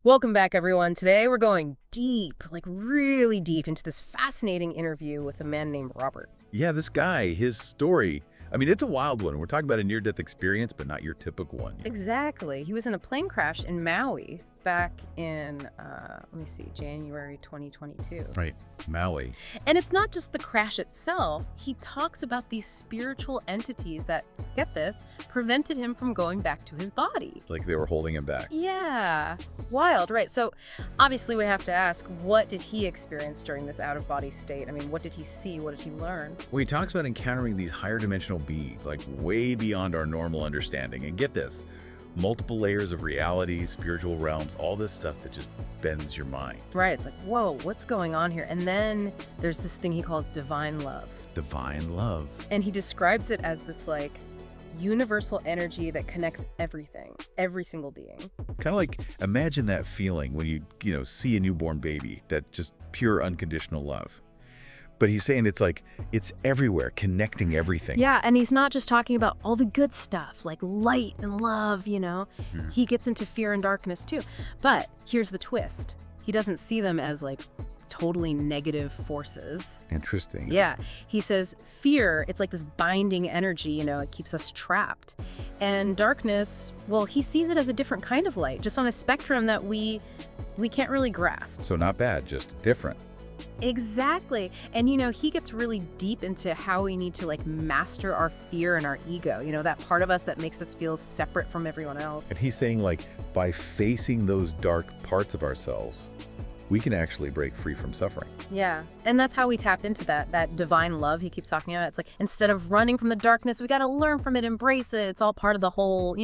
Welcome back, everyone. Today we're going deep, like really deep, into this fascinating interview with a man named Robert. Yeah, this guy, his story, I mean, it's a wild one. We're talking about a near-death experience, but not your typical one. Exactly. He was in a plane crash in Maui back in, January 2022. Right, Maui. And it's not just the crash itself. He talks about these spiritual entities that, get this, prevented him from going back to his body. Like they were holding him back. Yeah, wild, right? So obviously we have to ask, what did he experience during this out-of-body state? I mean, what did he see? What did he learn? Well, he talks about encountering these higher dimensional beings, like way beyond our normal understanding. And get this, multiple layers of reality, spiritual realms, all this stuff that just bends your mind. Right, it's like, whoa, what's going on here? And then there's this thing he calls divine love. Divine love. And he describes it as this, like, universal energy that connects everything, every single being. Kind of like, imagine that feeling when you see a newborn baby, that just pure unconditional love. But he's saying it's everywhere, connecting everything. Yeah, and he's not just talking about all the good stuff, like light and love, He gets into fear and darkness too. But here's the twist. He doesn't see them as, like, totally negative forces. Interesting. Yeah. He says fear, it's like this binding energy, it keeps us trapped. And darkness, well, he sees it as a different kind of light, just on a spectrum that we can't really grasp. So not bad, just different. Exactly. And, he gets really deep into how we need to, like, master our fear and our ego, that part of us that makes us feel separate from everyone else. And he's saying, like, by facing those dark parts of ourselves, we can actually break free from suffering. Yeah. And that's how we tap into that divine love he keeps talking about. It's like, instead of running from the darkness, we got to learn from it, embrace it. It's all part of the whole,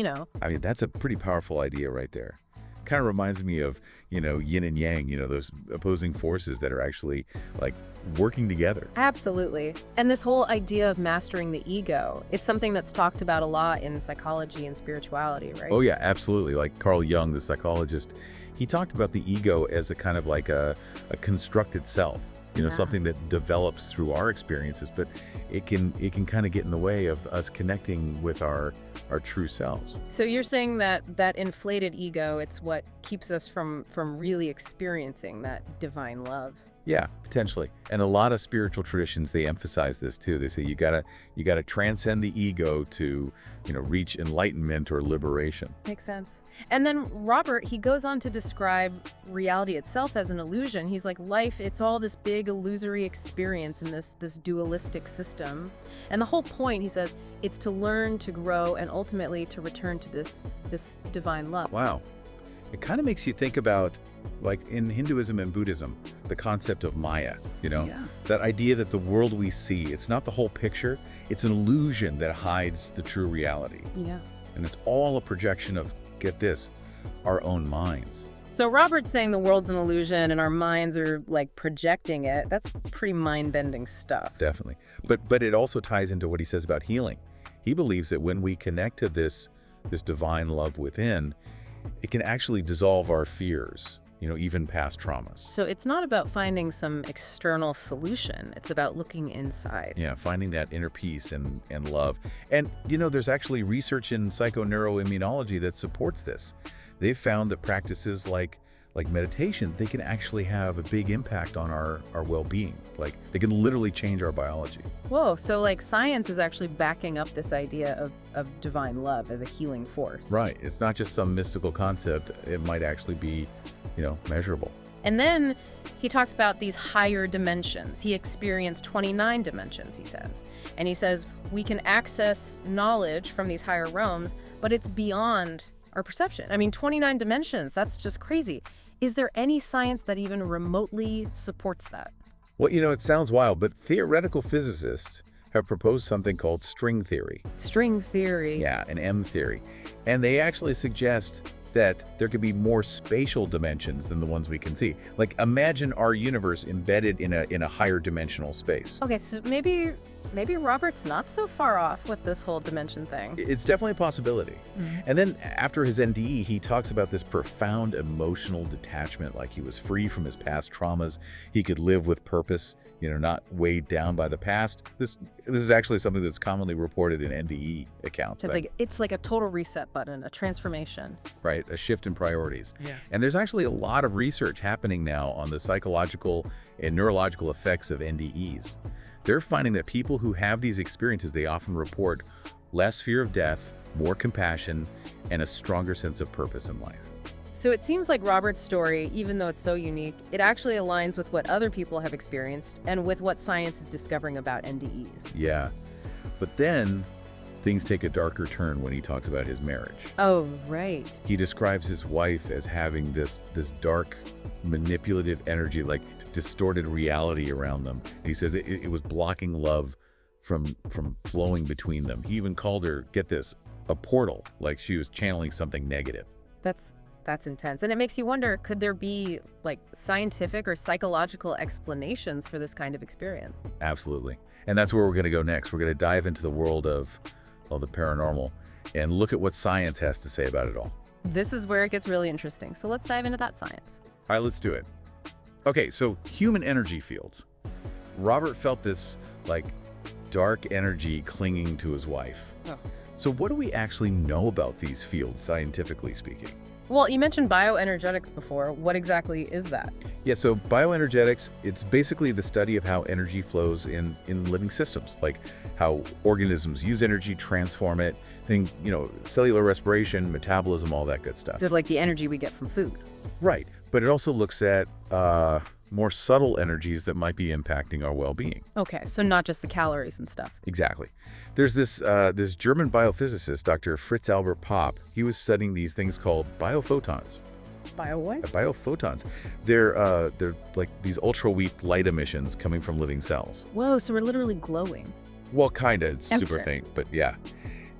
I mean, that's a pretty powerful idea right there. Kind of reminds me of, yin and yang, those opposing forces that are actually, like, working together. Absolutely. And this whole idea of mastering the ego, it's something that's talked about a lot in psychology and spirituality, right? Oh, yeah, absolutely. Like Carl Jung, the psychologist, he talked about the ego as a kind of like a constructed self, something that develops through our experiences, but it can kind of get in the way of us connecting with our true selves. So you're saying that inflated ego, it's what keeps us from really experiencing that divine love. Yeah, potentially. And a lot of spiritual traditions, they emphasize this too. They say you gotta transcend the ego to, reach enlightenment or liberation. Makes sense. And then Robert, he goes on to describe reality itself as an illusion. He's like, life, it's all this big illusory experience in this dualistic system. And the whole point, he says, it's to learn, to grow, and ultimately to return to this divine love. Wow. It kind of makes you think about, like in Hinduism and Buddhism, the concept of Maya, Yeah. That idea that the world we see, it's not the whole picture, it's an illusion that hides the true reality. Yeah. And it's all a projection of, get this, our own minds. So Robert's saying the world's an illusion and our minds are, like, projecting it. That's pretty mind-bending stuff. Definitely. But it also ties into what he says about healing. He believes that when we connect to this divine love within, it can actually dissolve our fears, even past traumas. So it's not about finding some external solution. It's about looking inside. Yeah, finding that inner peace and love. And, there's actually research in psychoneuroimmunology that supports this. They've found that practices like meditation, they can actually have a big impact on our well-being. Like, they can literally change our biology. Whoa, so, like, science is actually backing up this idea of divine love as a healing force. Right. It's not just some mystical concept. It might actually be, measurable. And then he talks about these higher dimensions. He experienced 29 dimensions, he says. And he says we can access knowledge from these higher realms, but it's beyond our perception. I mean, 29 dimensions, that's just crazy. Is there any science that even remotely supports that? Well, it sounds wild, but theoretical physicists have proposed something called string theory. String theory. Yeah, an M theory. And they actually suggest that there could be more spatial dimensions than the ones we can see. Like, imagine our universe embedded in a higher dimensional space. Okay, so maybe Robert's not so far off with this whole dimension thing. It's definitely a possibility. Mm-hmm. And then after his NDE, he talks about this profound emotional detachment, like he was free from his past traumas. He could live with purpose, not weighed down by the past. This is actually something that's commonly reported in NDE accounts. So it's like a total reset button, a transformation. Right. a shift in priorities. Yeah. And there's actually a lot of research happening now on the psychological and neurological effects of NDEs. They're finding that people who have these experiences, they often report less fear of death, more compassion, and a stronger sense of purpose in life. So it seems like Robert's story, even though it's so unique, it actually aligns with what other people have experienced and with what science is discovering about NDEs. Yeah. But then things take a darker turn when he talks about his marriage. Oh, right. He describes his wife as having this dark, manipulative energy, like distorted reality around them. And he says it was blocking love from flowing between them. He even called her, get this, a portal, like she was channeling something negative. That's intense. And it makes you wonder, could there be like scientific or psychological explanations for this kind of experience? Absolutely. And that's where we're going to go next. We're going to dive into the world of the paranormal and look at what science has to say about it all. This is where it gets really interesting. So let's dive into that science. All right, let's do it. Okay, so human energy fields. Robert felt this like dark energy clinging to his wife. Oh. So what do we actually know about these fields, scientifically speaking? Well, you mentioned bioenergetics before. What exactly is that? Yeah, so bioenergetics, it's basically the study of how energy flows in living systems, like how organisms use energy, transform it, cellular respiration, metabolism, all that good stuff. Just like the energy we get from food. Right, but it also looks at more subtle energies that might be impacting our well-being. Okay, so not just the calories and stuff. Exactly. There's this German biophysicist, Dr. Fritz Albert Popp. He was studying these things called biophotons. Bio what? Biophotons. They're like these ultra-weak light emissions coming from living cells. Whoa, so we're literally glowing. Well, kind of. It's super Enter. faint, but yeah.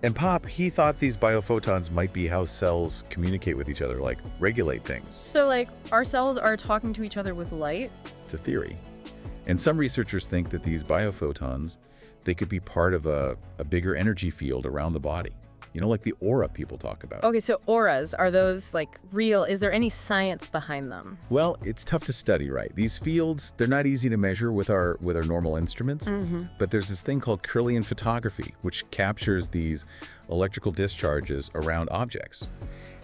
And Popp, he thought these biophotons might be how cells communicate with each other, like regulate things. So like our cells are talking to each other with light? It's a theory. And some researchers think that these biophotons, they could be part of a bigger energy field around the body. Like the aura people talk about. Okay, so auras, are those like real? Is there any science behind them? Well, it's tough to study, right? These fields, they're not easy to measure with our normal instruments, but there's this thing called Kirlian photography, which captures these electrical discharges around objects.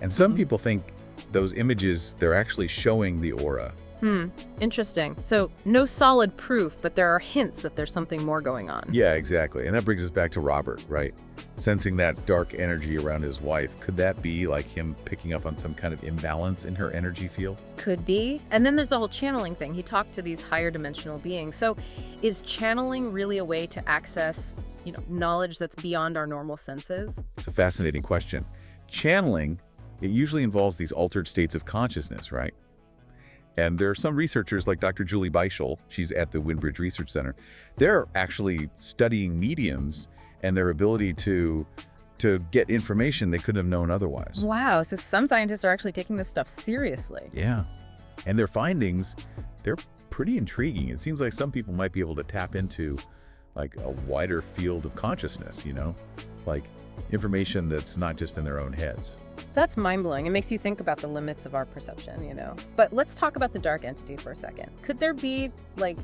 And some people think those images, they're actually showing the aura. Interesting. So no solid proof, but there are hints that there's something more going on. Yeah, exactly. And that brings us back to Robert, right? Sensing that dark energy around his wife. Could that be like him picking up on some kind of imbalance in her energy field? Could be. And then there's the whole channeling thing. He talked to these higher dimensional beings. So is channeling really a way to access, knowledge that's beyond our normal senses? It's a fascinating question. Channeling, it usually involves these altered states of consciousness, right? And there are some researchers like Dr. Julie Beischel, she's at the Windbridge Research Center. They're actually studying mediums and their ability to get information they couldn't have known otherwise. Wow, so some scientists are actually taking this stuff seriously. Yeah. And their findings, they're pretty intriguing. It seems like some people might be able to tap into like a wider field of consciousness, like information that's not just in their own heads. That's mind-blowing. It makes you think about the limits of our perception, But let's talk about the dark entity for a second. Could there be, like,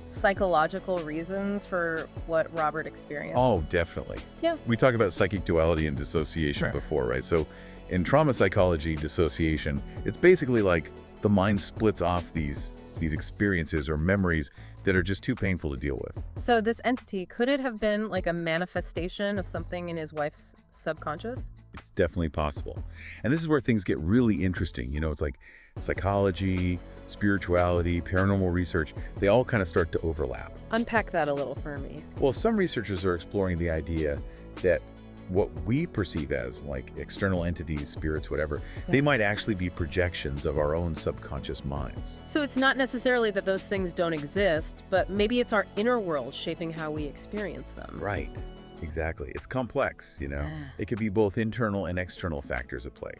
psychological reasons for what Robert experienced? Oh, definitely. Yeah. We talked about psychic duality and dissociation before, right? So in trauma psychology, dissociation, it's basically like the mind splits off these experiences or memories that are just too painful to deal with. So this entity, could it have been like a manifestation of something in his wife's subconscious? It's definitely possible. And this is where things get really interesting. It's like psychology, spirituality, paranormal research, they all kind of start to overlap. Unpack that a little for me. Well, some researchers are exploring the idea that what we perceive as like external entities, spirits, whatever, they might actually be projections of our own subconscious minds. So it's not necessarily that those things don't exist, but maybe it's our inner world shaping how we experience them. Right. Exactly. It's complex, It could be both internal and external factors at play.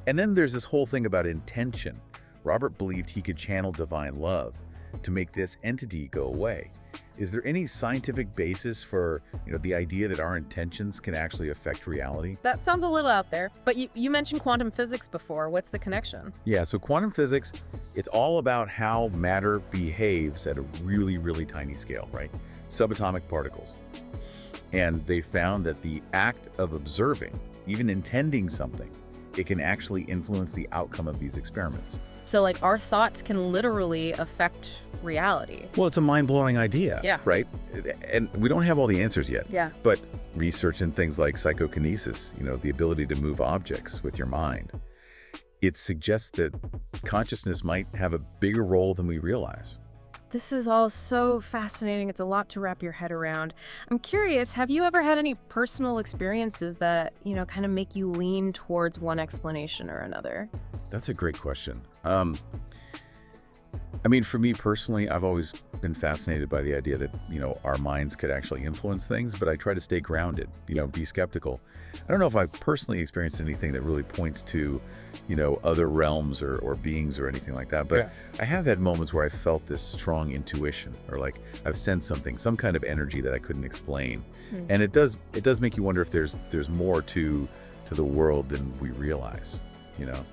And then there's this whole thing about intention. Robert believed he could channel divine love to make this entity go away. Is there any scientific basis for, the idea that our intentions can actually affect reality? That sounds a little out there, but you mentioned quantum physics before. What's the connection? Yeah, so quantum physics, it's all about how matter behaves at a really, really tiny scale, right? Subatomic particles. And they found that the act of observing, even intending something, it can actually influence the outcome of these experiments. So, like, our thoughts can literally affect reality. Well, it's a mind-blowing idea, Yeah. right? And we don't have all the answers yet. Yeah. But research in things like psychokinesis, the ability to move objects with your mind, it suggests that consciousness might have a bigger role than we realize. This is all so fascinating. It's a lot to wrap your head around. I'm curious, have you ever had any personal experiences that, kind of make you lean towards one explanation or another? That's a great question. For me personally, I've always been fascinated by the idea that, our minds could actually influence things, but I try to stay grounded, be skeptical. I don't know if I've personally experienced anything that really points to, other realms or beings or anything like that, but Yeah. I have had moments where I felt this strong intuition, or like I've sensed something, some kind of energy that I couldn't explain. And it does make you wonder if there's more to the world than we realize.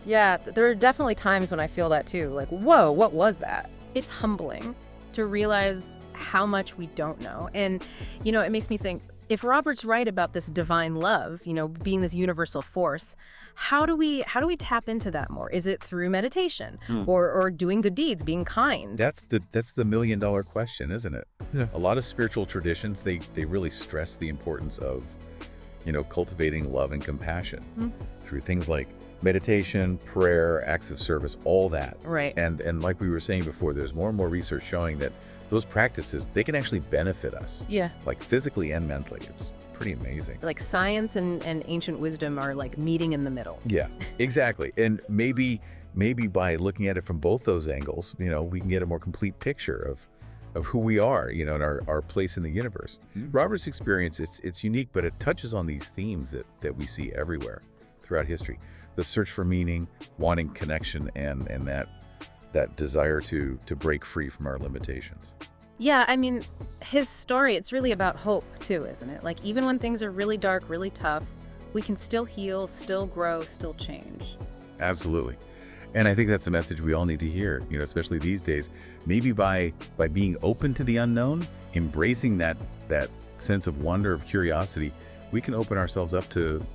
Yeah, there are definitely times when I feel that too. Like, whoa, what was that? It's humbling to realize how much we don't know. And, it makes me think, if Robert's right about this divine love, being this universal force, how do we tap into that more? Is it through meditation or doing good deeds, being kind? That's the million-dollar question, isn't it? Yeah. A lot of spiritual traditions, they really stress the importance of, cultivating love and compassion through things like meditation, prayer, acts of service, all that. Right. And like we were saying before, there's more and more research showing that those practices, they can actually benefit us, Yeah. like physically and mentally. It's pretty amazing. Like science and ancient wisdom are like meeting in the middle. Yeah, exactly. And maybe by looking at it from both those angles, we can get a more complete picture of who we are, and our place in the universe. Robert's experience, it's unique, but it touches on these themes that we see everywhere throughout history. The search for meaning, wanting connection, and that desire to break free from our limitations. Yeah, his story, it's really about hope too, isn't it? Like, even when things are really dark, really tough, we can still heal, still grow, still change. Absolutely. And I think that's a message we all need to hear, especially these days. Maybe by being open to the unknown, embracing that sense of wonder, of curiosity, we can open ourselves up to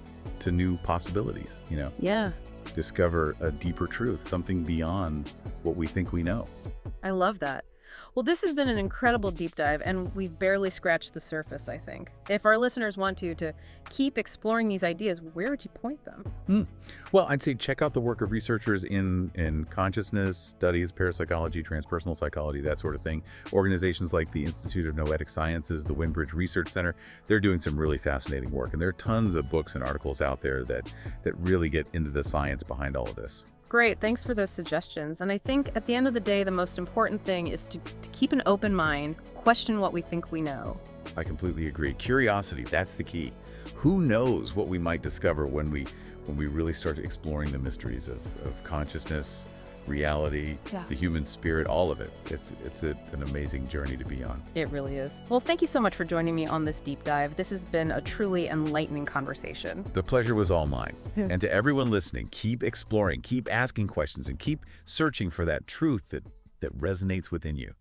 new possibilities, Yeah, discover a deeper truth, something beyond what we think we know. I love that. Well, this has been an incredible deep dive, and we've barely scratched the surface, I think. If our listeners want to keep exploring these ideas, where would you point them? Well, I'd say check out the work of researchers in consciousness studies, parapsychology, transpersonal psychology, that sort of thing. Organizations like the Institute of Noetic Sciences, the Windbridge Research Center, they're doing some really fascinating work. And there are tons of books and articles out there that really get into the science behind all of this. Great, thanks for those suggestions. And I think at the end of the day, the most important thing is to keep an open mind, question what we think we know. I completely agree. Curiosity, that's the key. Who knows what we might discover when we really start exploring the mysteries of consciousness, reality, Yeah. the human spirit, all of it. It's an amazing journey to be on. It really is. Well, thank you so much for joining me on this deep dive. This has been a truly enlightening conversation. The pleasure was all mine. And to everyone listening, keep exploring, keep asking questions, and keep searching for that truth that resonates within you.